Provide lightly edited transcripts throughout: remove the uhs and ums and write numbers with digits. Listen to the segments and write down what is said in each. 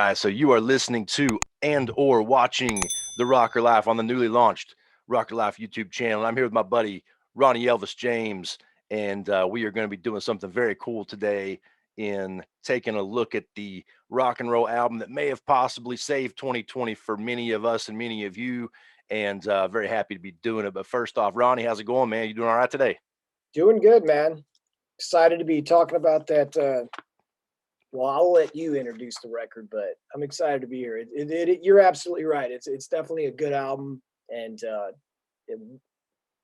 right, so you are listening to and or watching the Rocker Life on the newly launched Rocker Life YouTube channel. I'm here with my buddy Ronnie Elvis James, and we are going to be doing something very cool today in taking a look at the rock and roll album that may have possibly saved 2020 for many of us and many of you. And very happy to be doing it. But first off, Ronnie, how's it going, man? You doing all right today? Doing good, man. Excited to be talking about that. Well, I'll let you introduce the record, but I'm excited to be here. You're absolutely right. It's definitely a good album, and it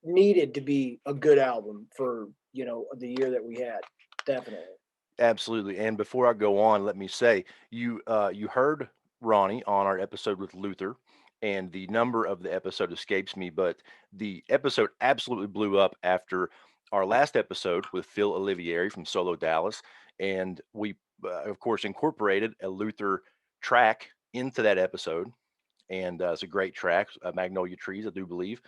needed to be a good album for the year that we had. Definitely. Absolutely. And before I go on, let me say you heard Ronnie on our episode with Luther, and the number of the episode escapes me, but the episode absolutely blew up after our last episode with Phil Olivieri from Solo Dallas, and we of course incorporated a Luther track into that episode, and it's a great track, Magnolia Trees, I do believe,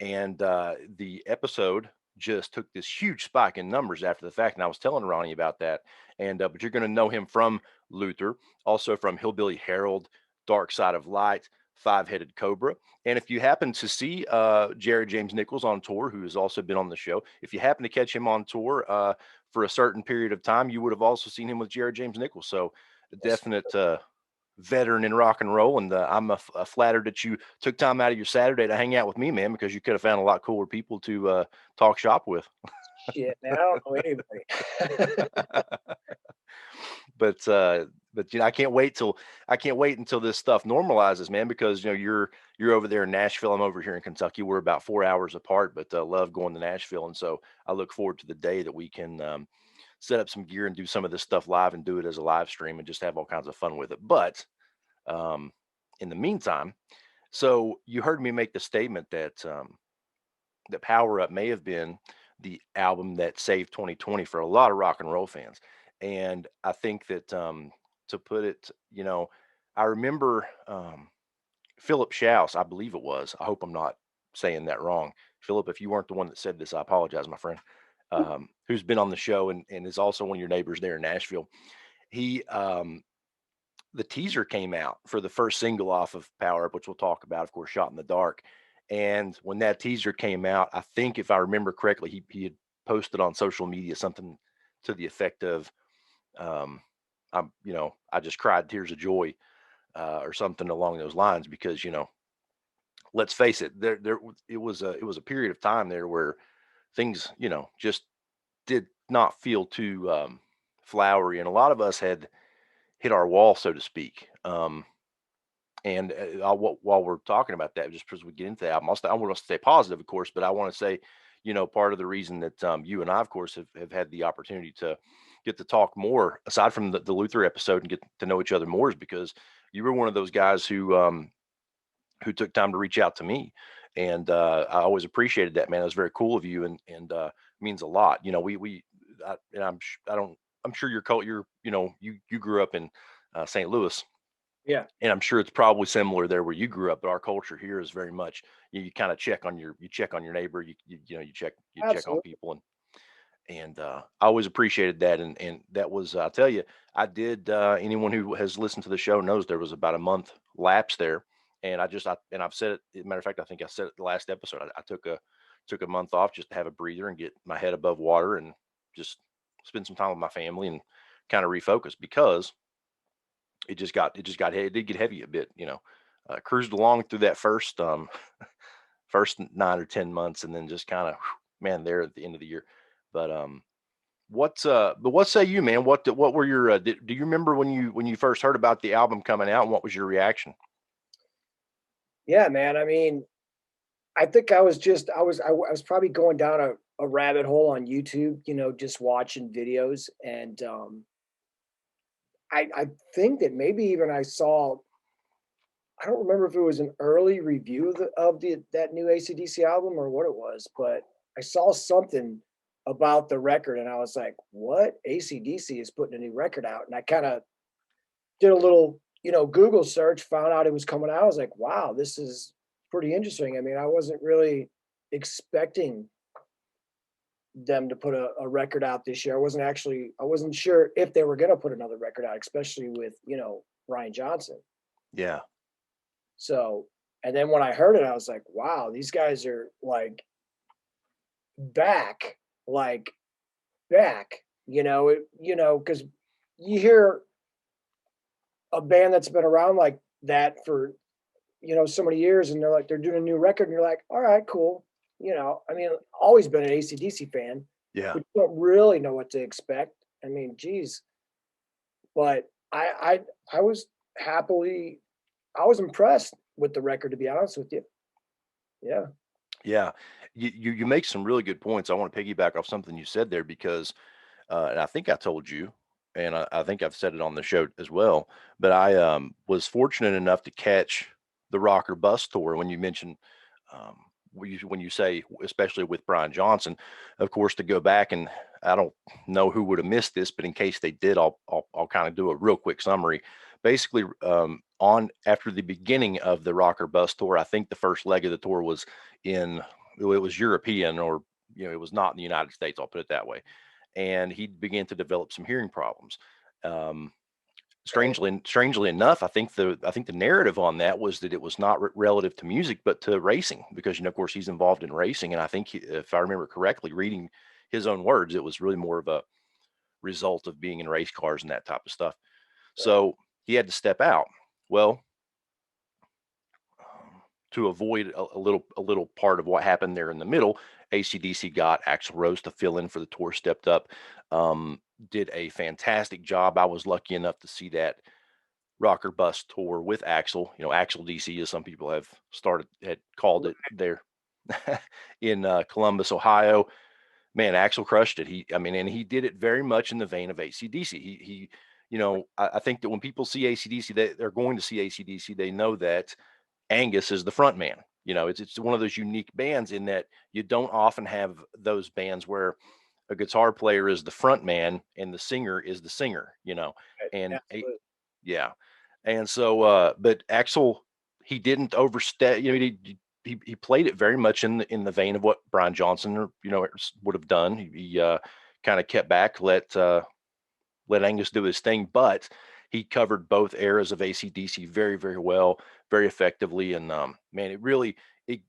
and the episode just took this huge spike in numbers after the fact. And I was telling Ronnie about that. And but you're going to know him from Luther, also from Hillbilly Harold, Dark Side of Light, Five-Headed Cobra. And if you happen to see Jared James Nichols on tour, who has also been on the show, if you happen to catch him on tour for a certain period of time, you would have also seen him with Jared James Nichols. So a Yes. definite veteran in rock and roll, and I'm flattered that you took time out of your Saturday to hang out with me, man, because you could have found a lot cooler people to talk shop with. Shit, man. I don't know anybody. But I can't wait until this stuff normalizes, man, because you're over there in Nashville, I'm over here in Kentucky. We're about 4 hours apart, but love going to Nashville, and so I look forward to the day that we can set up some gear and do some of this stuff live and do it as a live stream and just have all kinds of fun with it. But um, in the meantime, so you heard me make the statement that that Power Up may have been the album that saved 2020 for a lot of rock and roll fans, and I think that to put it, I remember Philip Schaus, I believe it was. I hope I'm not saying that wrong, Philip. If you weren't the one that said this, I apologize, my friend. Who's been on the show and is also one of your neighbors there in Nashville. He The teaser came out for the first single off of Power Up, which we'll talk about, of course, Shot in the Dark. And when that teaser came out, I think if I remember correctly, he had posted on social media something to the effect of, I just cried tears of joy, or something along those lines, because let's face it, it was a period of time there where things, just did not feel too flowery, and a lot of us had hit our wall, so to speak. And while we're talking about that, just because we get into the album, I want to stay positive, of course, but I want to say, part of the reason that you and I, of course, have had the opportunity to get to talk more, aside from the Luther episode, and get to know each other more, is because you were one of those guys who took time to reach out to me, and I always appreciated that, man. It was very cool of you, and means a lot. And I'm sure you grew up in St. Louis, Yeah, and I'm sure it's probably similar there where you grew up. But our culture here is very much you kind of check on your neighbor, you check on absolutely. people, and I always appreciated that, and that was, I tell you, I did. Anyone who has listened to the show knows there was about a month lapse there, and I've said it. As a matter of fact, I think I said it the last episode. I took a month off just to have a breather and get my head above water and just spend some time with my family and kind of refocus, because it did get heavy a bit. Cruised along through that first 9 or 10 months, and then just kind of, man, there at the end of the year. But what say you, man? What were your do you remember when you first heard about the album coming out, and what was your reaction? Yeah, man. I mean, I think I was probably going down a rabbit hole on YouTube, just watching videos, and I think that maybe even I saw. I don't remember if it was an early review of that new AC/DC album or what it was, but I saw something about the record and I was like, "What? AC/DC is putting a new record out?" And I kind of did a little, Google search, found out it was coming out. I was like, "Wow, this is pretty interesting." I mean, I wasn't really expecting them to put a record out this year. I wasn't sure if they were going to put another record out, especially with, Brian Johnson. Yeah. So, and then when I heard it, I was like, wow, these guys are like back, like back, because you hear a band that's been around like that for, so many years and they're doing a new record and you're like, all right, cool. I mean, always been an AC/DC fan, Yeah. but you don't really know what to expect. I mean, geez, but I was happily, I was impressed with the record, to be honest with you. Yeah. Yeah. You make some really good points. I want to piggyback off something you said there because and I think I told you, and I think I've said it on the show as well, but I was fortunate enough to catch the Rocker Bus tour when you mentioned when you say especially with Brian Johnson, of course, to go back and I don't know who would have missed this, but in case they did, I'll kind of do a real quick summary. Basically, on after the beginning of the Rocker Bus tour, I think the first leg of the tour was in it was European or it was not in the United States. I'll put it that way, and he began to develop some hearing problems. Um, Okay. strangely enough, I think the narrative on that was that it was not relative to music, but to racing, because of course he's involved in racing, and I think if I remember correctly, reading his own words, it was really more of a result of being in race cars and that type of stuff. Right. So he had to step out. Well, to avoid a little part of what happened there in the middle, ACDC got Axl Rose to fill in for the tour, stepped up, did a fantastic job. I was lucky enough to see that Rocker Bus tour with Axl. Axl DC, as some people had called it there in Columbus, Ohio. Man, Axl crushed it. And he did it very much in the vein of ACDC. I think that when people see ACDC, they're going to see ACDC. They know that Angus is the front man. It's one of those unique bands in that you don't often have those bands where a guitar player is the front man and the singer is the singer, Right. and Absolutely. yeah. And so, but Axel, he didn't overstep. He played it very much in the vein of what Brian Johnson, would have done. He kind of kept back, let Angus do his thing, but he covered both eras of AC/DC very, very well, very effectively. And man, it.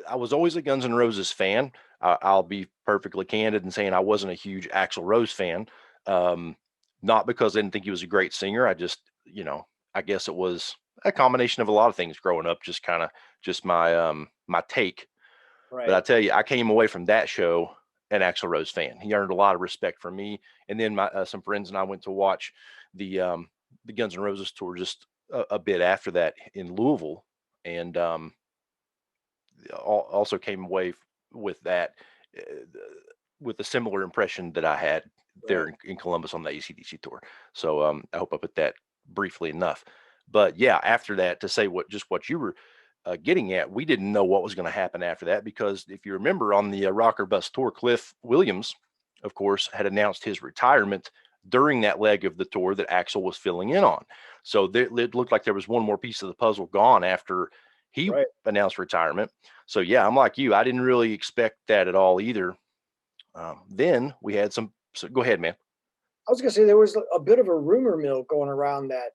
I was always a Guns N' Roses fan. I'll be perfectly candid in saying I wasn't a huge Axl Rose fan. Um, Not because I didn't think he was a great singer. I guess it was a combination of a lot of things growing up, just kind of just my take. But I Right. tell you, I came away from that show an Axl Rose fan. He earned a lot of respect from me. And then my some friends and I went to watch the um, the Guns N' Roses tour just a bit after that in Louisville, and also came away with that uh, with a similar impression that I had there Right. in Columbus on the ACDC tour. So I hope I put that briefly enough. But yeah, after that, to say what you were getting at, we didn't know what was going to happen after that because if you remember on the Rocker Bus tour, Cliff Williams, of course, had announced his retirement during that leg of the tour that Axel was filling in on. So it looked like there was one more piece of the puzzle gone after he Right. announced retirement. So yeah, I'm like you. I didn't really expect that at all either. Then we had some. So go ahead, man. I was gonna say there was a bit of a rumor mill going around that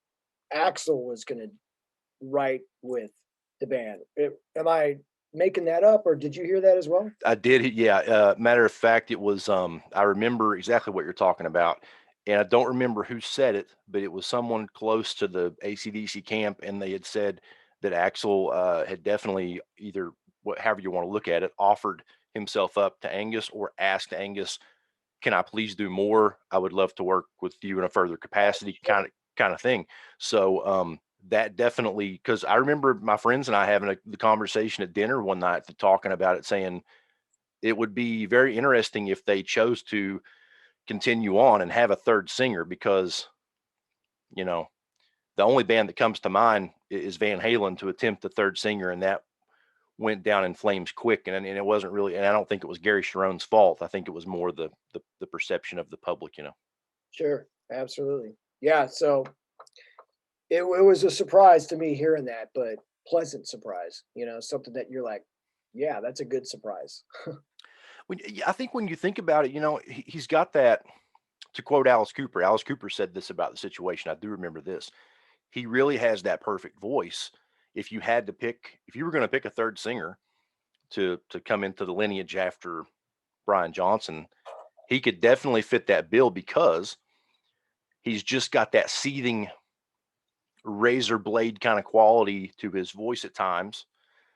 Axel was gonna write with the band. Am I making that up, or did you hear that as well? I did. Yeah. Matter of fact, it was. I remember exactly what you're talking about, and I don't remember who said it, but it was someone close to the ACDC camp, and they had said that Axel had definitely either, however you want to look at it, offered himself up to Angus or asked Angus, "Can I please do more? I would love to work with you in a further capacity," Sure. kind of thing. So that definitely, because I remember my friends and I having the conversation at dinner one night, talking about it, saying it would be very interesting if they chose to continue on and have a third singer because you know the only band that comes to mind is Van Halen to attempt a third singer, and that went down in flames quick. And it wasn't really, and I don't think it was Gary Sharon's fault. I think it was more the perception of the public. Sure. Absolutely. Yeah. So it was a surprise to me hearing that, but pleasant surprise. Something that you're like, yeah, that's a good surprise. I think when you think about it, he's got that. To quote Alice Cooper, Alice Cooper said this about the situation. I do remember this. he really has that perfect voice. If you were going to pick a third singer to come into the lineage after Brian Johnson, he could definitely fit that bill because he's just got that seething razor blade kind of quality to his voice at times.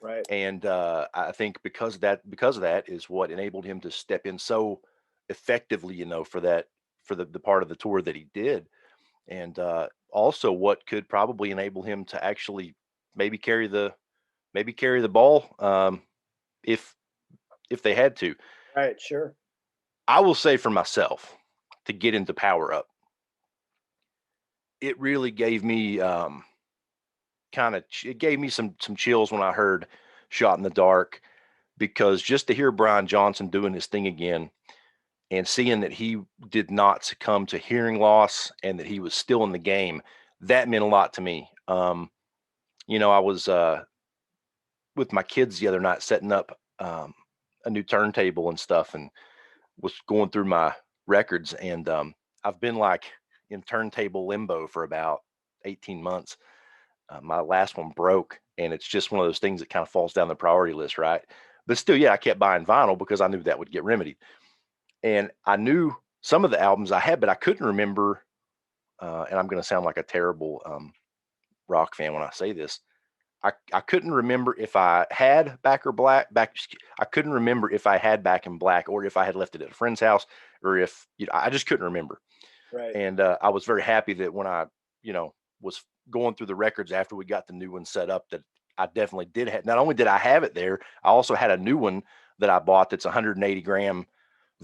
Right. And I think because of that is what enabled him to step in so effectively, for the part of the tour that he did. And also what could probably enable him to actually maybe carry the ball, if they had to. Right. Sure. I will say for myself, to get into Power Up, it really gave me it gave me some chills when I heard Shot in the Dark, because just to hear Brian Johnson doing his thing again and seeing that he did not succumb to hearing loss and that he was still in the game, that meant a lot to me. I was with my kids the other night setting up a new turntable and stuff, and was going through my records, and I've been like in turntable limbo for about 18 months. My last one broke, and it's just one of those things that kind of falls down the priority list, right? But still, yeah, I kept buying vinyl because I knew that would get remedied. And I knew some of the albums I had, but I couldn't remember. And I'm going to sound like a terrible rock fan when I say this. I couldn't remember if I had I couldn't remember if I had Back in Black, or if I had left it at a friend's house, or if I just couldn't remember. Right. And I was very happy that when I was going through the records after we got the new one set up, that I definitely did have. Not only did I have it there, I also had a new one that I bought that's 180 gram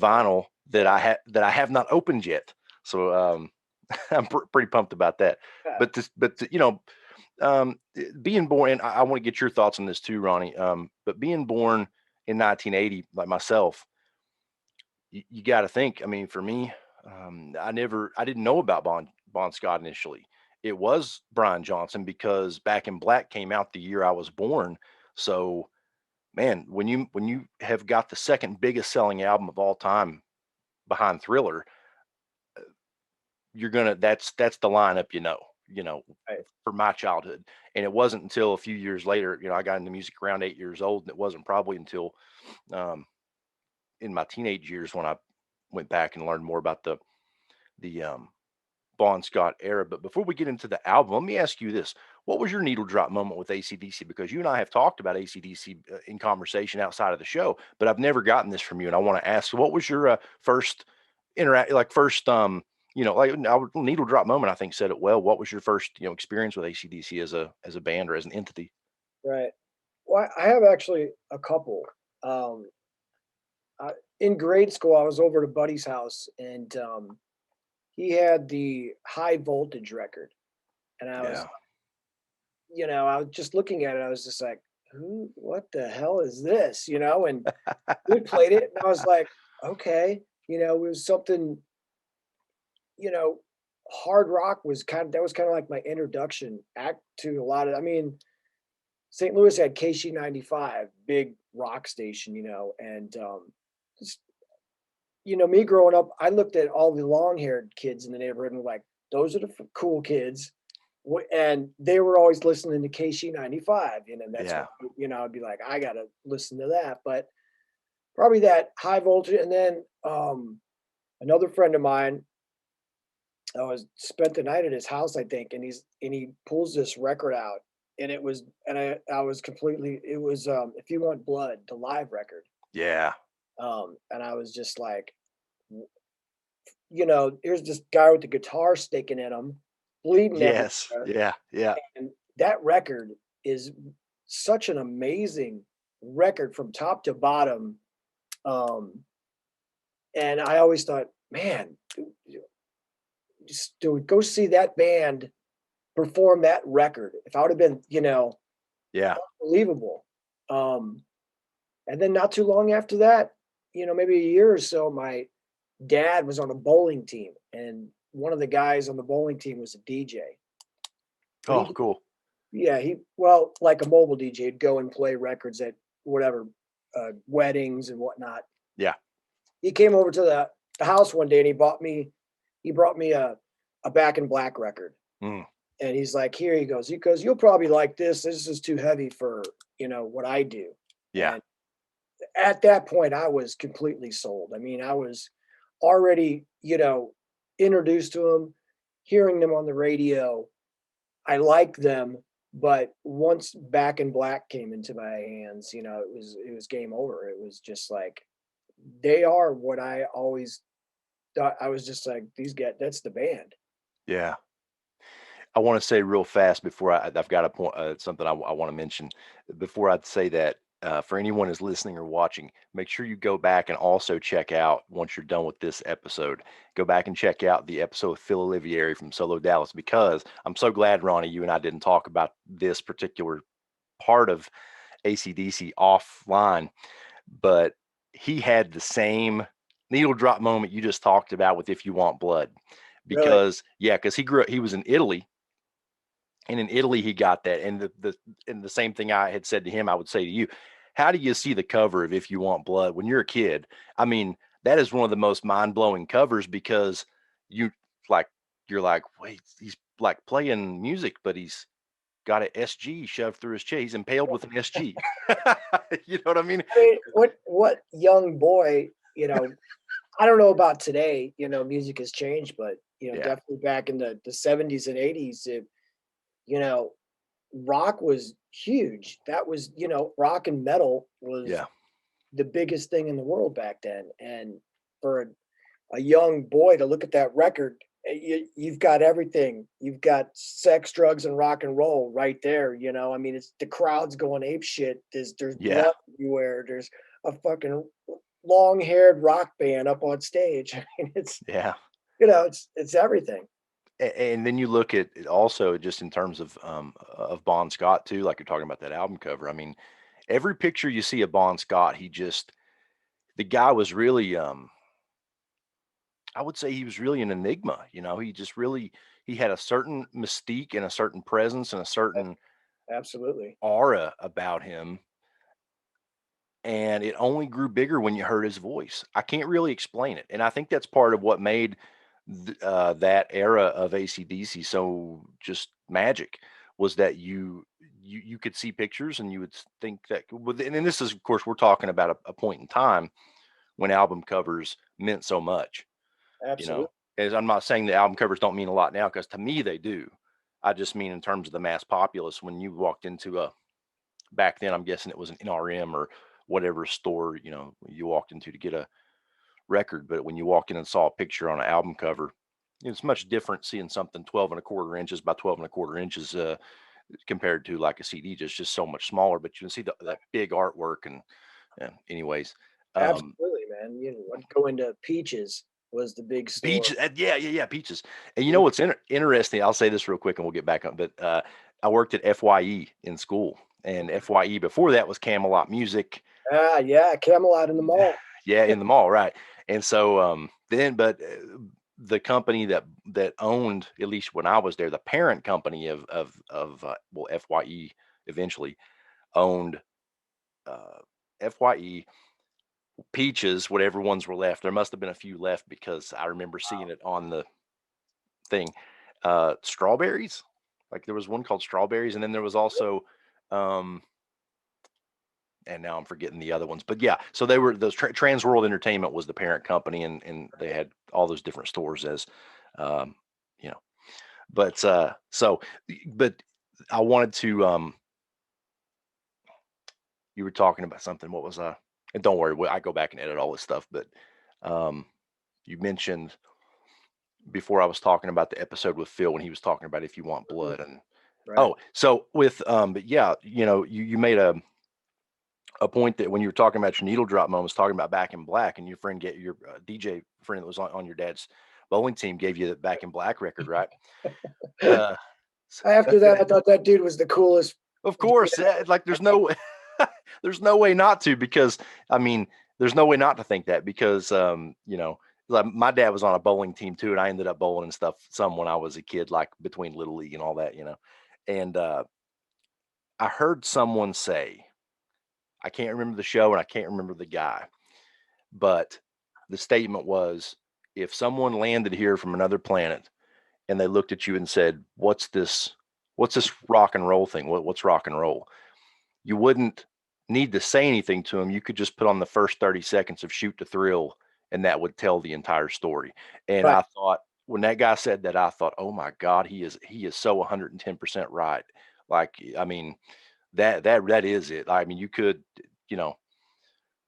vinyl that I have not opened yet. So I'm pretty pumped about that. Yeah. Being born, and I want to get your thoughts on this too, Ronnie. But being born in 1980, like myself, you got to think. I mean, for me, I didn't know about Bon Scott initially. It was Brian Johnson because Back in Black came out the year I was born. So, man, when you have got the second biggest selling album of all time behind Thriller, you're gonna that's the lineup, you know, Right. for my childhood. And it wasn't until a few years later, I got into music around 8 years old, and it wasn't probably until um, in my teenage years when I went back and learned more about the Bon Scott era. But before we get into the album, let me ask you this: what was your needle drop moment with ACDC? Because you and I have talked about ACDC in conversation outside of the show, but I've never gotten this from you, and I want to ask: what was your first interact, like first, like needle drop moment? I think said it well. What was your first, experience with ACDC as a band or as an entity? Right. Well, I have actually a couple. Um, in grade school, I was over at a buddy's house, and he had the high voltage record, and Yeah, I was just looking at it. I was just like, "Who? What the hell is this?" And we played it, and I was like, "Okay." It was something. You know, Hard rock was that was kind of like my introduction act to a lot of. I mean, St. Louis had KC 95, big rock station, and just me growing up, I looked at all the long-haired kids in the neighborhood and like, those are the cool kids. And they were always listening to KC 95, that's yeah, what, I'd be like, I gotta listen to that. But probably that high voltage. And then another friend of mine, I was spent the night at his house, I think, and he pulls this record out, and I was completely, it was If You Want Blood, the live record. yeah. And I was just like, here's this guy with the guitar sticking in him, bleeding Yes, everywhere, yeah, yeah, and that record is such an amazing record from top to bottom. Um, and I always thought, man, just to go see that band perform that record, if I would have been, yeah. unbelievable. Um, and then not too long after that, maybe a year or so, my dad was on a bowling team, and one of the guys on the bowling team was a DJ. But Oh, cool. yeah, well, like a mobile DJ, he'd go and play records at whatever, weddings and whatnot. Yeah. He came over to the house one day, and he brought me a Back in Black record. Mm. And he's like, here he goes. He goes, you'll probably like this. This is too heavy for, what I do. Yeah. And at that point, I was completely sold. I mean, I was already, introduced to them, hearing them on the radio. I like them, but once Back in Black came into my hands, it was game over. It was just like they are what I always thought. I was just like, these guys, that's the band. Yeah. I want to say real fast before I've got a point, something I want to mention before I say that. For anyone who's listening or watching, make sure you go back and also check out once you're done with this episode. Go back and check out the episode with Phil Olivieri from Solo Dallas because I'm so glad, Ronnie, you and I didn't talk about this particular part of ACDC offline, but he had the same needle drop moment you just talked about with If You Want Blood. Really? Because he was in Italy, and in Italy he got that. And the same thing I had said to him, I would say to you, how do you see the cover of If You Want Blood when you're a kid? I mean, that is one of the most mind-blowing covers because you like you're like, wait, he's like playing music, but he's got an SG shoved through his chest. He's impaled with an SG. You know what I mean? I mean, what young boy, I don't know about today, music has changed, but Yeah, definitely back in the 70s and 80s, you know, rock was huge. That was, rock and metal was yeah, the biggest thing in the world back then. And for a young boy to look at that record, you've got everything. You've got sex, drugs, and rock and roll right there. I mean, it's the crowd's going ape shit. There's yeah, blood everywhere. There's a fucking long haired rock band up on stage. I mean, yeah. it's everything. And then you look at it also just in terms of Bon Scott too, like you're talking about that album cover. I mean, every picture you see of Bon Scott, the guy was really I would say he was really an enigma. He just really he had a certain mystique and a certain presence and a A- certain Absolutely. aura about him. And it only grew bigger when you heard his voice. I can't really explain it. And I think that's part of what made that era of AC/DC so just magic was that you could see pictures and you would think that and then this is of course we're talking about a point in time when album covers meant so much, you know. Absolutely. As I'm not saying the album covers don't mean a lot now because to me they do. I just mean in terms of the mass populace when you walked into a back then I'm guessing it was an NRM or whatever store, you walked into to get a record, but when you walked in and saw a picture on an album cover, it's much different seeing something 12 and a quarter inches by 12 and a quarter inches compared to like a CD, just so much smaller. But you can see that big artwork and anyways, um, Absolutely, man. I'd go into Peaches was the big store. Peaches, yeah, Peaches. And you know what's interesting? I'll say this real quick, and we'll get back on. But I worked at FYE in school, and FYE before that was Camelot Music. Ah, yeah, Camelot in the mall. Yeah, in the mall, right? And so but the company that owned, at least when I was there, the parent company of well FYE eventually owned uh, FYE, Peaches, whatever ones were left. There must have been a few left because I remember seeing it on the thing. Strawberries, like there was one called Strawberries, and then there was also um, and now I'm forgetting the other ones. But yeah, so they were those Trans World Entertainment was the parent company, and they had all those different stores as, um, you know. But but I wanted to. You were talking about something. What was And don't worry, I go back and edit all this stuff. But um, you mentioned before I was talking about the episode with Phil when he was talking about If You Want Mhm. Blood and Right. so with but yeah, you made a point that when you were talking about your needle drop moments, talking about Back in Black, and your friend get your DJ friend that was on your dad's bowling team gave you the Back in Black record, right? Uh, After that, I thought that dude was the coolest. of DJ. course, like there's no there's no way not to because I mean there's no way not to think that because like my dad was on a bowling team too, and I ended up bowling and stuff some when I was a kid, like between little league and all that, and I heard someone say I can't remember the show and I can't remember the guy. But the statement was, if someone landed here from another planet and they looked at you and said, what's this rock and roll thing? What's rock and roll?" You wouldn't need to say anything to them. You could just put on the first 30 seconds of Shoot to Thrill, and that would tell the entire story. And Right. I thought, when that guy said that, I thought, "Oh my God, he is so 110% right." Like, I mean, that is it. I mean, you could, you know,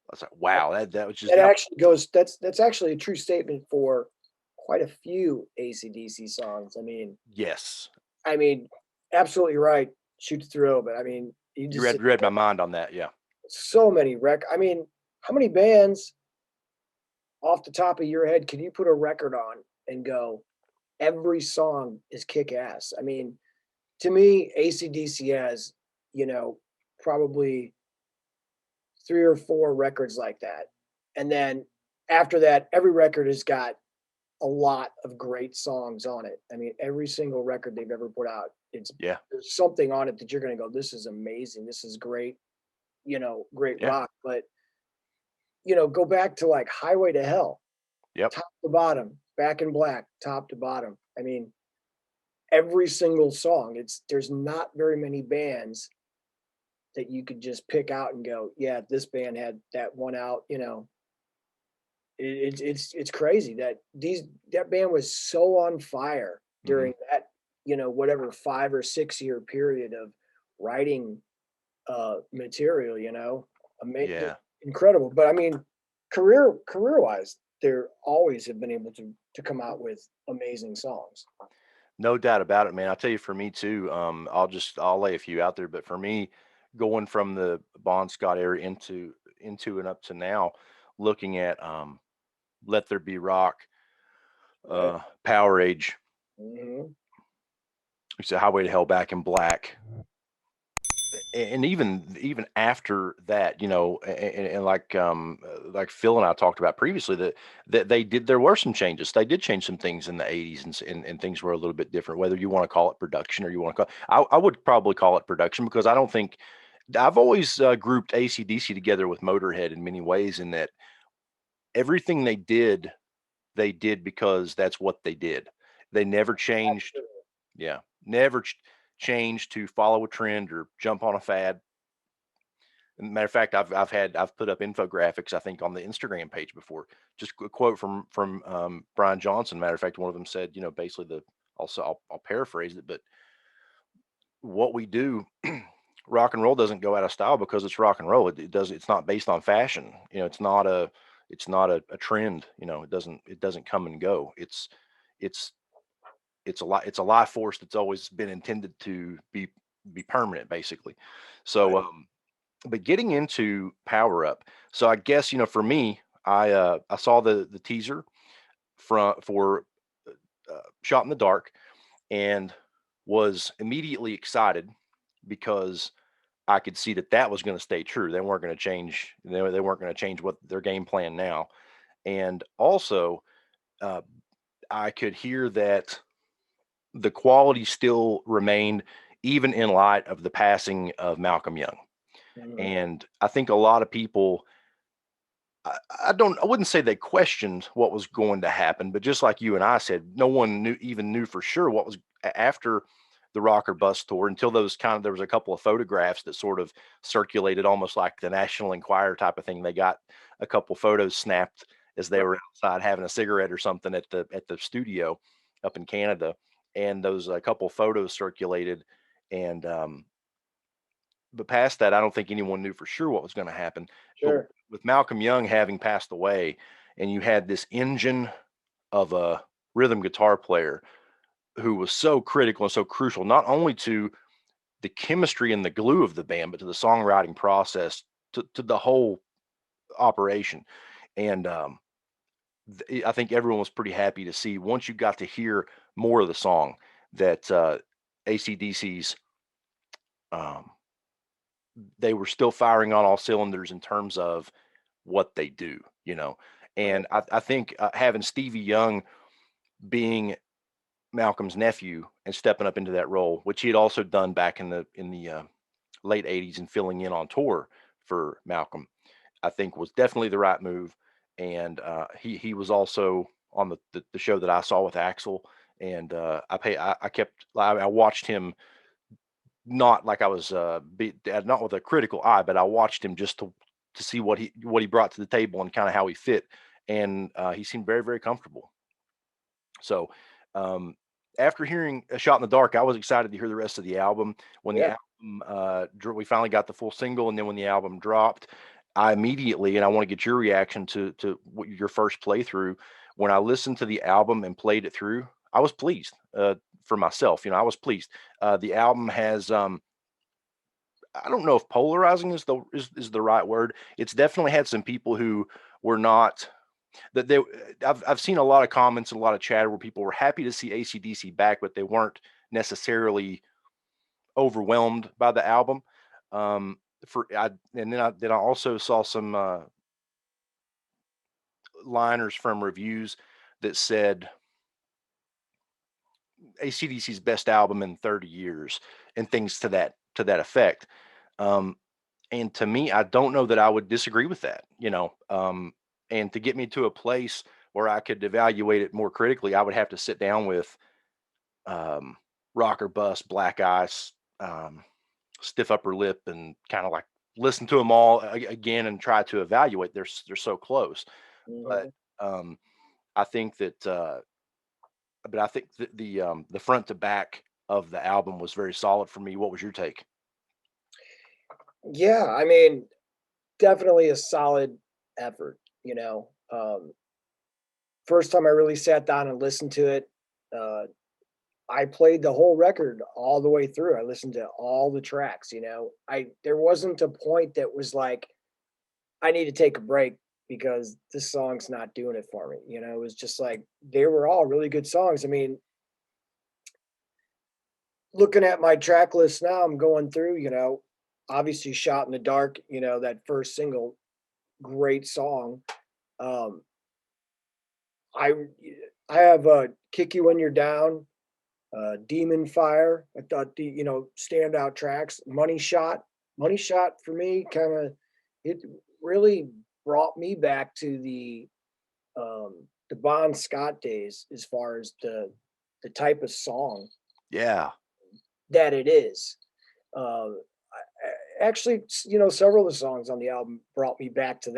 I was like, That wow, that was just that that. actually goes that's actually a true statement for quite a few AC/DC songs. Yes, I mean, absolutely right, Shoot to Thrill, but I mean, you you just sit read my there, mind on that. Yeah, so many I mean, how many bands off the top of your head can you put a record on and go, every song is kick ass? I mean, to me, AC/DC has, you know, probably 3 or 4 records like that. And then after that, every record has got a lot of great songs on it. I mean, every single record they've ever put out, yeah, there's something on it that you're gonna go, "This is amazing. This is great," great yeah, rock. But, go back to, like, Highway to Hell, yep. top to bottom, Back in Black, top to bottom. I mean, every single song, there's not very many bands that you could just pick out and go, "Yeah, this band had that one out," it's crazy that that band was so on fire Hmm. during that, whatever 5 or 6 year period of writing material, Yeah. incredible. But I mean, career wise, they're always have been able to come out with amazing songs. No doubt about it, man. I'll tell you, for me too. I'll lay a few out there, but for me, going from the Bon Scott era into and up to now, looking at Let There Be Rock, Right. Power Age, Hmm. it's a Highway to Hell, Back in Black, and even after that, and like Phil and I talked about previously, that they did there were some changes. They did change some things in the 80s, and things were a little bit different. Whether you want to call it production or you want to I would probably call it production, because I don't think I've always grouped AC/DC together with Motorhead in many ways, in that everything they did because that's what they did. They never changed. Yeah, never changed to follow a trend or jump on a fad. Matter of fact, I've put up infographics, I think, on the Instagram page before. Just a quote from Brian Johnson. Matter of fact, one of them said, basically, also I'll paraphrase it, but what we do, rock and roll doesn't go out of style because it's rock and roll. It does. It's not based on fashion. It's not a trend. It doesn't come and go. It's it's a life force that's always been intended to be permanent, basically. So, Right. but getting into Power Up, so I guess, for me, I saw the teaser for Shot in the Dark, and was immediately excited, because I could see that that was going to stay true. They weren't going to change. They weren't going to change what their game plan now. And also, uh, I could hear that the quality still remained, even in light of the passing of Malcolm Young. Mhm. And I think a lot of people, I wouldn't say they questioned what was going to happen, but just like you and I said, no one knew for sure what was after the Rocker Bus tour, until there was a couple of photographs that sort of circulated, almost like the National Enquirer type of thing. They got a couple photos snapped as they Right. were outside having a cigarette or something at the studio up in Canada, and those a couple photos circulated, and but past that, I don't think anyone knew for sure what was going to happen. But Sure. with Malcolm Young having passed away, and you had this engine of a rhythm guitar player who was so critical and so crucial, not only to the chemistry and the glue of the band, but to the songwriting process, to the whole operation. And I think everyone was pretty happy to see, once you got to hear more of the song, that ACDC's, um, they were still firing on all cylinders in terms of what they do. Right. And I think having Stevie Young being Malcolm's nephew and stepping up into that role, which he had also done back in the late '80s, and filling in on tour for Malcolm, I think was definitely the right move. And he was also on the show that I saw with Axel, And I watched him, not like I was not with a critical eye, but I watched him just to see what he brought to the table and kind of how he fit, and he seemed very very comfortable. So, um, after hearing A Shot in the Dark, I was excited to hear the rest of the album. When the Yeah. album, we finally got the full single, and then when the album dropped, I immediately, and I want to get your reaction to what your first playthrough. When I listened to the album and played it through, I was pleased for myself. I was pleased. The album has, I don't know if polarizing is the right word. It's definitely had some people who were not that they I've seen a lot of comments and a lot of chatter where people were happy to see AC/DC back, but they weren't necessarily overwhelmed by the album. For I and then I also saw some liners from reviews that said AC/DC's best album in 30 years and things to that effect. Um, and to me, I don't know that I would disagree with that. And to get me to a place where I could evaluate it more critically, I would have to sit down with um, Rock or Bust, Black Ice, Stiff Upper Lip, and kind of like listen to them all again and try to evaluate. They're so close, but Mhm. um, I think I think the front to back of the album was very solid for me. What was your take? Yeah, I mean, definitely a solid effort, first time I really sat down and listened to it, uh, I played the whole record all the way through. I listened to all the tracks, I there wasn't a point that was like, I need to take a break because this song's not doing it for me. It was just like they were all really good songs. I mean, looking at my track list now, I'm going through, obviously Shot in the Dark, that first single, great song. Um, I I have Kick You When You're Down, Demon Fire. I thought standout tracks. Money Shot for me kind of it really brought me back to the Bon Scott days as far as the type of song Yeah, that it is. Actually, several of the songs on the album brought me back to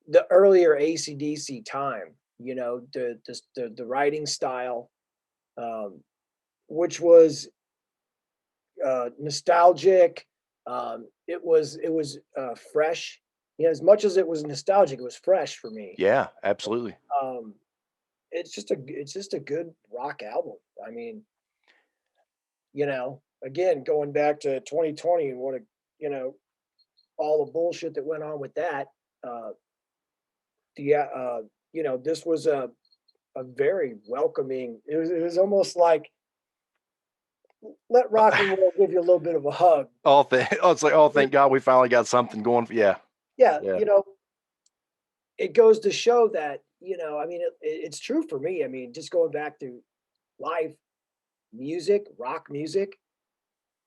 the earlier AC/DC time. The writing style, um, which was nostalgic. It was fresh. As much as it was nostalgic, it was fresh for me. yeah, absolutely. Um, it's just a good rock album. I mean, again, going back to 2020 and all the bullshit that went on with that. Uh, this was a very welcoming. It was almost like let rock and roll give you a little bit of a hug. It's like, oh, thank God we finally got something going. Yeah, Yeah, yeah, it goes to show that, I mean, it's true for me. I mean, just going back to life, music, rock music,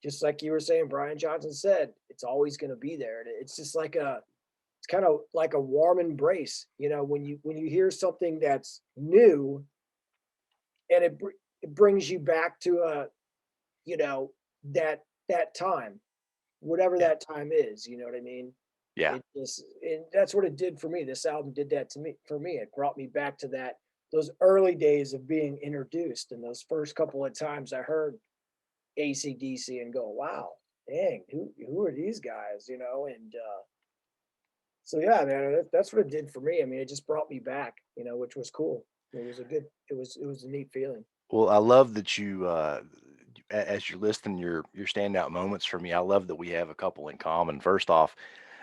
just like you were saying, Brian Johnson said, it's always going to be there. And it's just like it's kind of like a warm embrace, when you hear something that's new and it brings you back to you know, that time, whatever yeah, that time is, you know what I mean? yeah. And that's what it did for me. This album did that to me for me. It brought me back to those early days of being introduced and those first couple of times I heard AC/DC and go, wow, dang, who are these guys? And so yeah, man, that's what it did for me. I mean, it just brought me back, which was cool. It was a neat feeling. Well, I love that as you're listing your standout moments for me, I love that we have a couple in common. First off,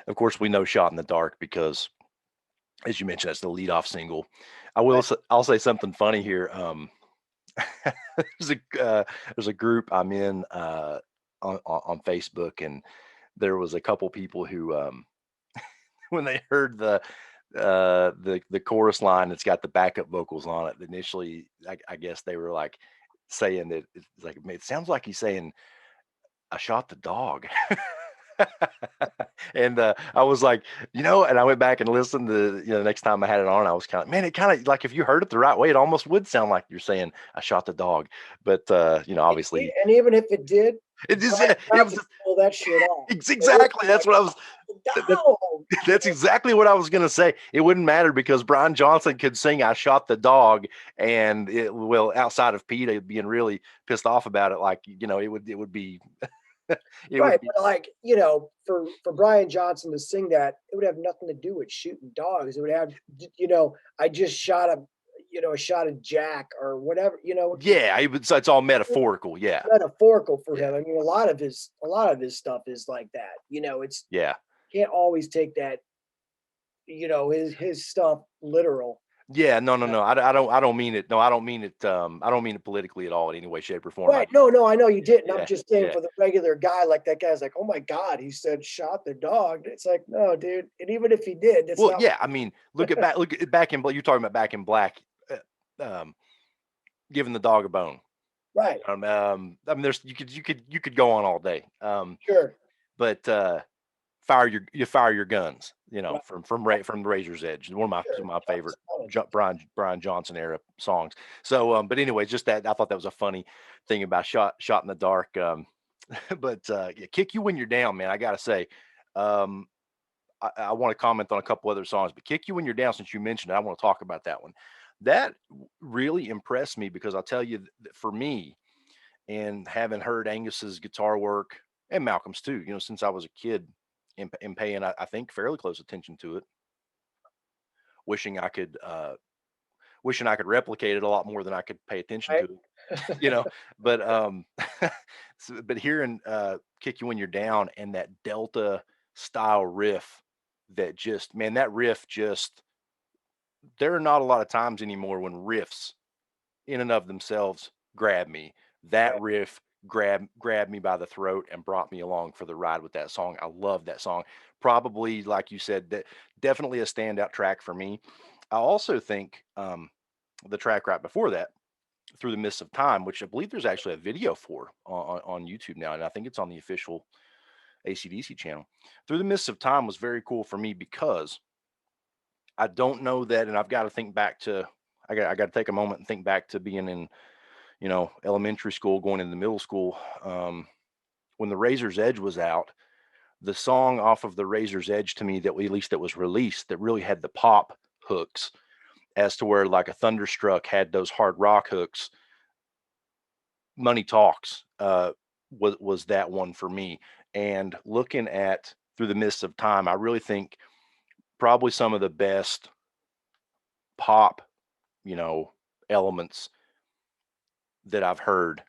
of course, we know "Shot in the Dark" because, as you mentioned, that's the lead-off single. Right. I'll say something funny here. There's there's a group I'm in on Facebook, and there was a couple people who when they heard the chorus line that's got the backup vocals on it, initially I guess they were like saying that it's like it sounds like he's saying I shot the dog. And I was like, and I went back and listened to, the next time I had it on, I was kind of, man, it kind of like if you heard it the right way, it almost would sound like you're saying I shot the dog. But obviously And even if it did, it just, Brian yeah, it was Johnson pull that shit off. It would exactly, be that's like, what I was, that, "Dog," you that's exactly what I was gonna say. It wouldn't matter because Brian Johnson could sing "I shot the dog," and it will outside of Peter being really pissed off about it, like it would be it right, would be but, like, for Brian Johnson to sing that, it would have nothing to do with shooting dogs. It would have "I just shot a shot a jack," or whatever, yeah, it's all metaphorical. Yeah, metaphorical for yeah, him. I mean, a lot of his stuff is like that. It's yeah. can't always take that, his stuff literal. Yeah, no, no, Uh, no. I don't mean it. No, I don't mean it. I don't mean it politically at all in any way, shape, or form. right. No, no, I know you Yeah, didn't. I'm yeah, just saying yeah. for the regular guy, like that guy's like, "Oh my god," he said, "shot the dog." It's like, no, dude. And even if he did, that's Well, not yeah. I mean, look at back in. You're talking about Back in Black, um, giving the dog a bone. right. I mean, you could go on all day. Sure. But fire your guns. Right. From the Razor's Edge, one of Sure. my favorite Solid. Brian Johnson era songs. So, but anyway, just that I thought that was a funny thing about shot in the dark. But yeah, kick you when you're down, man. I gotta say, um, I want to comment on a couple other songs, but kick you when you're down. Since you mentioned it, I want to talk about that one. That really impressed me because I'll tell you, for me, and having heard Angus's guitar work and Malcolm's too, since I was a kid, and paying, I think, fairly close attention to it, wishing I could, replicate it a lot more than I could pay attention Right. to it, you know. But but hearing "Kick You When You're Down" and that Delta style riff, that just, man, that riff just, there are not a lot of times anymore when riffs in and of themselves grab me. That Right. riff grabbed me by the throat and brought me along for the ride with that song. I love that song. Probably, like you said, that definitely a standout track for me. I also think the track right before that, "Through the Mists of Time," which I believe there's actually a video for on YouTube now, and I think it's on the official ACDC channel. "Through the Mists of Time" was very cool for me because I don't know that, and I've got to think back to. I got to take a moment and think back to being in, elementary school, going into middle school, when the Razor's Edge was out. The song off of the Razor's Edge to me, that at least that was released, that really had the pop hooks, as to where like a Thunderstruck had those hard rock hooks. Money Talks was that one for me. And looking at Through the Mists of Time, I really think probably some of the best pop, you know, elements that I've heard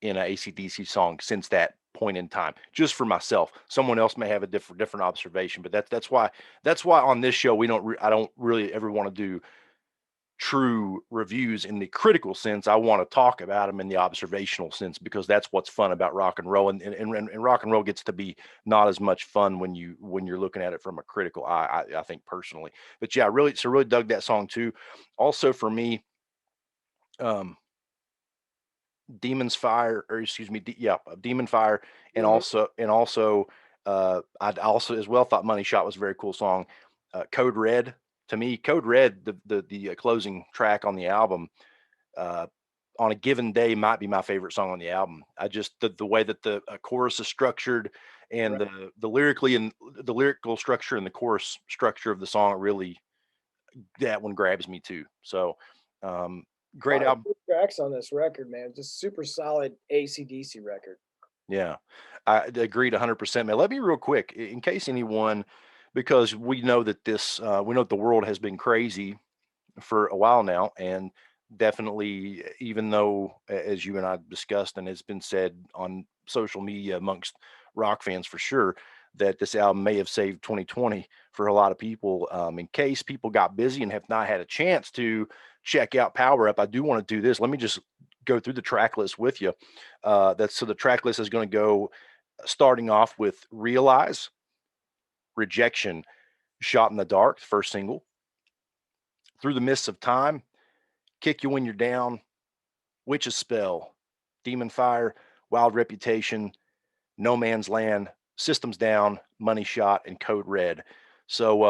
in a AC/DC song since that point in time. Just for myself, someone else may have a different observation, but that's why on this show I don't really ever want to do true reviews in the critical sense. I want to talk about them in the observational sense, because that's what's fun about rock and roll, and rock and roll gets to be not as much fun when you're looking at it from a critical eye. I think personally, but yeah, really dug that song too. Also for me, um, Demon's Fire, or excuse me, Demon Fire, and Mhm. also, I also as well thought Money Shot was a very cool song. Code Red, to me, Code Red, the closing track on the album, uh, on a given day, might be my favorite song on the album. I just, the way that the chorus is structured, and Right. the lyrical structure and the chorus structure of the song, really, that one grabs me too. So, A great lot of album. good tracks on this record, man. Just super solid AC/DC record. Yeah, I agreed 100%, man. Let me real quick, in case anyone, because we know that the world has been crazy for a while now, and definitely, even though, as you and I discussed, and it's been said on social media amongst rock fans for sure, that this album may have saved 2020 for a lot of people. In case people got busy and have not had a chance to check out Power Up, I do want to do this. Let me just go through the track list with you. The track list is going to go, starting off with Realize, Rejection, Shot in the Dark, the first single, Through the Mists of Time, Kick You When You're Down, Witch's Spell, Demon Fire, Wild Reputation, No Man's Land, Systems Down, Money Shot, and Code Red. So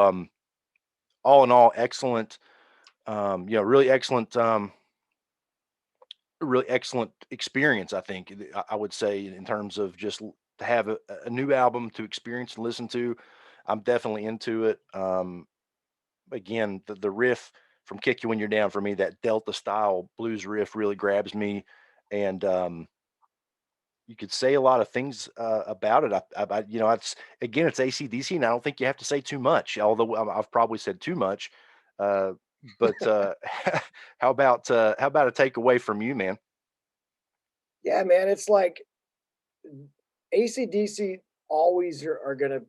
all in all, excellent. Really excellent. Really excellent experience. I think I would say in terms of just to have a new album to experience and listen to. I'm definitely into it. Again, the riff from "Kick You When You're Down" for me, that Delta style blues riff really grabs me, and you could say a lot of things about it. It's again, it's AC/DC, and I don't think you have to say too much. Although I've probably said too much. Uh, but how about a takeaway from you, man? Yeah, man, it's like AC/DC always are gonna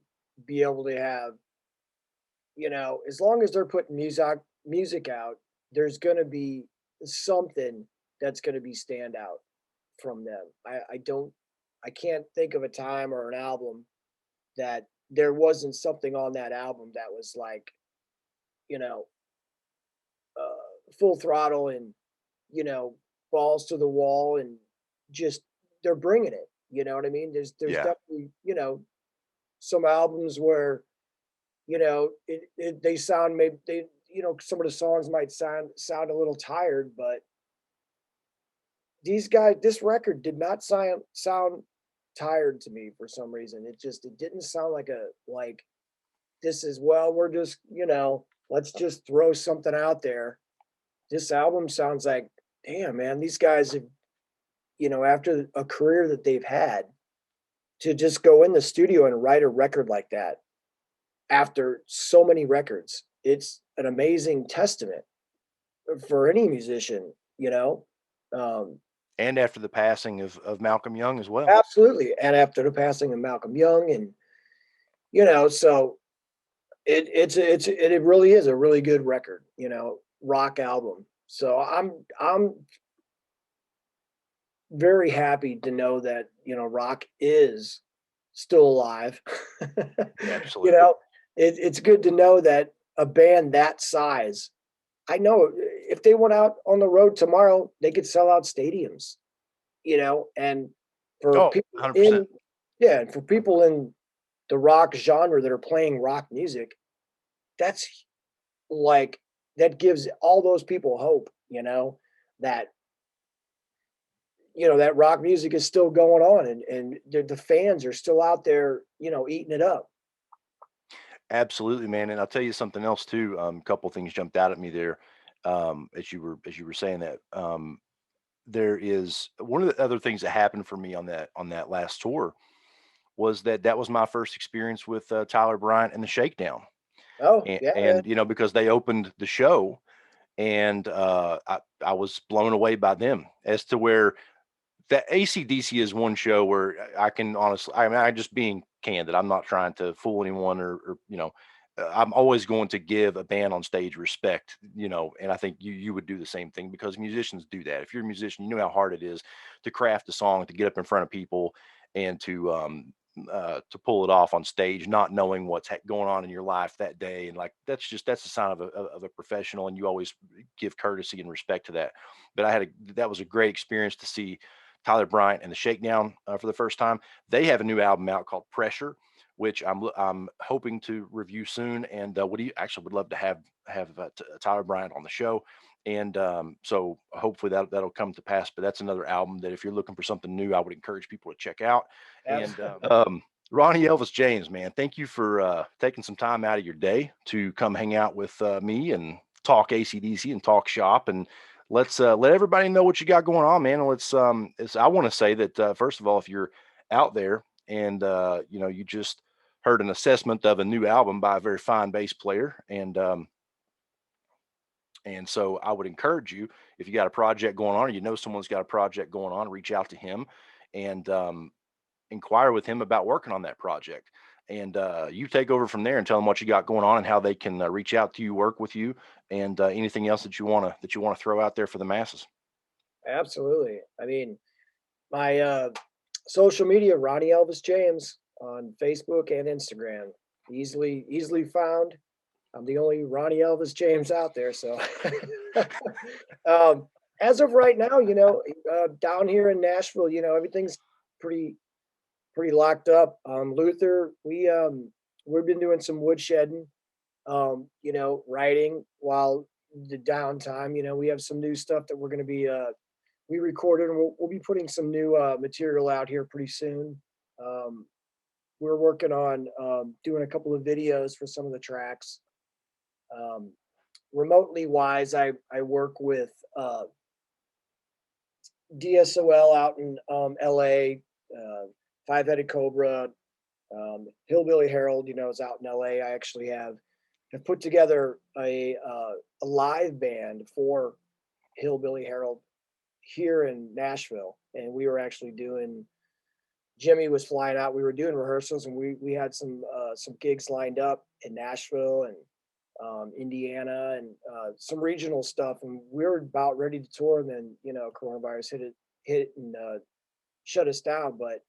be able to have, as long as they're putting music out, there's gonna be something that's gonna be standout from them. I can't think of a time or an album that there wasn't something on that album that was like, you know, full throttle and, you know, balls to the wall and just they're bringing it. You know what I mean? There's Yeah, definitely, some albums where, they sound maybe they some of the songs might sound a little tired, but this record did not sound tired to me for some reason. It didn't sound like this is, well, we're just, let's just throw something out there. This album sounds like, damn, man, these guys have, after a career that they've had, to just go in the studio and write a record like that after so many records, it's an amazing testament for any musician, you know? Um, and after the passing of Malcolm Young as well. Absolutely. And after the passing of Malcolm Young, and, so it really is a really good record, rock album. So I'm very happy to know that, rock is still alive. You Absolutely. know, it's good to know that a band that size, I know if they went out on the road tomorrow, they could sell out stadiums, and for Oh, people 100%. in yeah, and for people in the rock genre that are playing rock music, that's like that gives all those people hope, that that rock music is still going on, and the fans are still out there, eating it up. Absolutely, man. And I'll tell you something else too. A couple things jumped out at me there as you were saying that. There is one of the other things that happened for me on that last tour was that was my first experience with Tyler Bryant and the Shakedown, Oh, yeah, man. and because they opened the show, and I was blown away by them as to where that AC/DC is one show where I can honestly, I mean, I just being candid, I'm not trying to fool anyone or I'm always going to give a band on stage respect, and I think you would do the same thing because musicians do that. If you're a musician, you know how hard it is to craft a song, to get up in front of people, and to pull it off on stage, not knowing what's going on in your life that day, and like that's a sign of a professional, and you always give courtesy and respect to that. But that was a great experience to see Tyler Bryant and the Shakedown for the first time. They have a new album out called Pressure, which I'm hoping to review soon. And would you actually would love to have Tyler Bryant on the show. And so hopefully that'll come to pass. But that's another album that if you're looking for something new, I would encourage people to check out. And Ronnie Elvis James, man, thank you for taking some time out of your day to come hang out with me and talk ACDC and talk shop. And let's let everybody know what you got going on, man. And I want to say that first of all, if you're out there and you just heard an assessment of a new album by a very fine bass player, and so I would encourage you, if you got a project going on or you know someone's got a project going on, reach out to him and inquire with him about working on that project. And you take over from there and tell them what you got going on and how they can reach out to you, work with you, and anything else that you want to throw out there for the masses. Absolutely. I mean, my social media, Ronnie Elvis James on Facebook and Instagram. Easily found. I'm the only Ronnie Elvis James out there. So um, as of right now, down here in Nashville, everything's pretty pretty locked up. Luther, we've been doing some woodshedding, writing while the downtime. We have some new stuff that we're going to be we recorded, and we'll be putting some new material out here pretty soon. Um, we're working on doing a couple of videos for some of the tracks. Um, remotely wise, I work with DSOL out in LA, Five Headed Cobra, Hillbilly Herald, is out in LA. I actually have put together a live band for Hillbilly Herald here in Nashville, and we were actually doing. Jimmy was flying out. We were doing rehearsals, and we had some gigs lined up in Nashville and Indiana, and some regional stuff. And we were about ready to tour, and then coronavirus hit and shut us down. But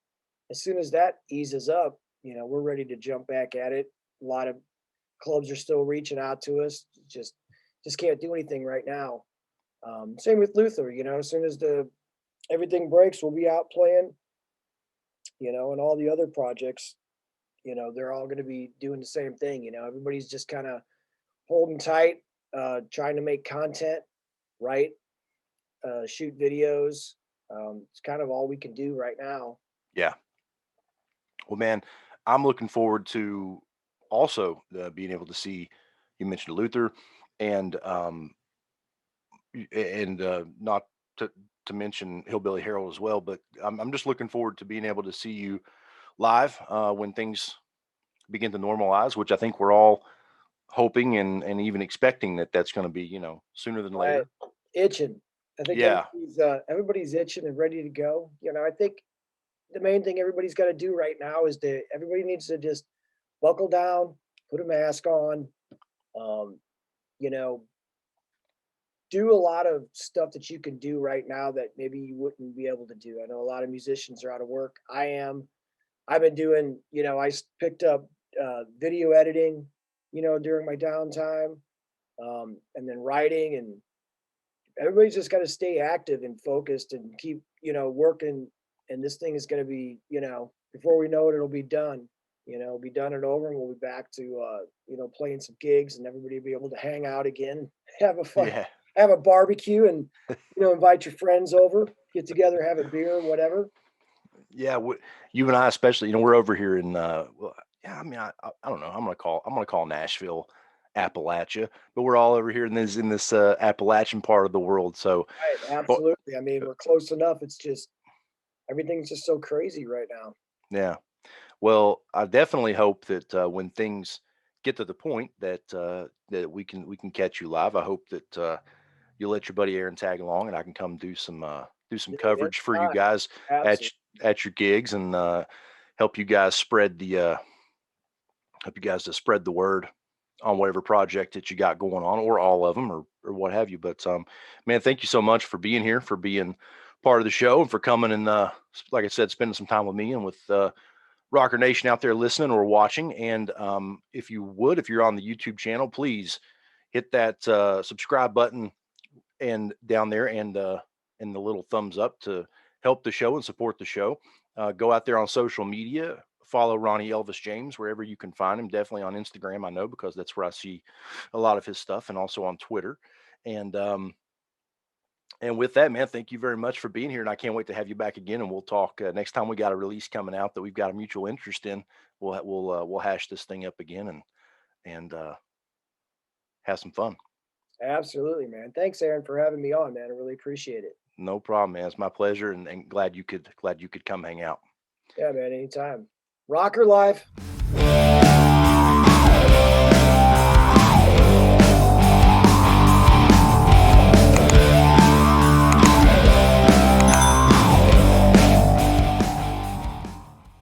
as soon as that eases up, we're ready to jump back at it. A lot of clubs are still reaching out to us. Just can't do anything right now. Same with Luther. As soon as the everything breaks, we'll be out playing. And all the other projects, they're all going to be doing the same thing. Everybody's just kind of holding tight, trying to make content, write, shoot videos. It's kind of all we can do right now. Yeah. Well, man, I'm looking forward to also being able to see. You mentioned Luther, and not to mention Hillbilly Harold as well. But I'm just looking forward to being able to see you live when things begin to normalize, which I think we're all hoping and even expecting that that's going to be sooner than Right. later. Itching. I think Yeah, everybody's itching and ready to go. I think the main thing everybody's got to do right now is everybody needs to just buckle down, put a mask on, um, you know, do a lot of stuff that you can do right now that maybe you wouldn't be able to do. I know a lot of musicians are out of work. I am. I've been doing, picked up video editing, during my downtime, and then writing, and everybody's just got to stay active and focused and keep, working. And this thing is going to be, before we know it, it'll be done. Be done and over, and we'll be back to, playing some gigs, and everybody will be able to hang out again, have a fun, yeah, have a barbecue, and invite your friends over, get together, have a beer, whatever. yeah. You and I, especially, we're over here in. Well, yeah, I mean, I don't know. I'm gonna call Nashville Appalachia, but we're all over here in this Appalachian part of the world. So, Right, but absolutely. I mean, we're close enough. It's just everything's just so crazy right now. yeah. Well, I definitely hope that when things get to the point that we can catch you live, I hope that you'll let your buddy Aaron tag along, and I can come do some Dude, coverage for you anytime. guys at Absolutely. at your gigs, and help you guys to spread the word on whatever project that you got going on, or all of them, or what have you. But man, thank you so much for being here, for being part of the show, and for coming and like I said, spending some time with me and with Rocker Nation out there listening or watching. And if you're on the YouTube channel, please hit that subscribe button and down there, and the little thumbs up to help the show and support the show. Go out there on social media, follow Ronnie Elvis James wherever you can find him. Definitely on Instagram, I know, because that's where I see a lot of his stuff, and also on Twitter. And with that, man, thank you very much for being here, and I can't wait to have you back again. And we'll talk next time we got a release coming out that we've got a mutual interest in. We'll hash this thing up again and have some fun. Absolutely, man. Thanks, Aaron, for having me on, man. I really appreciate it. No problem, man. It's my pleasure, and glad you could come hang out. Yeah, man, anytime. Rocker life.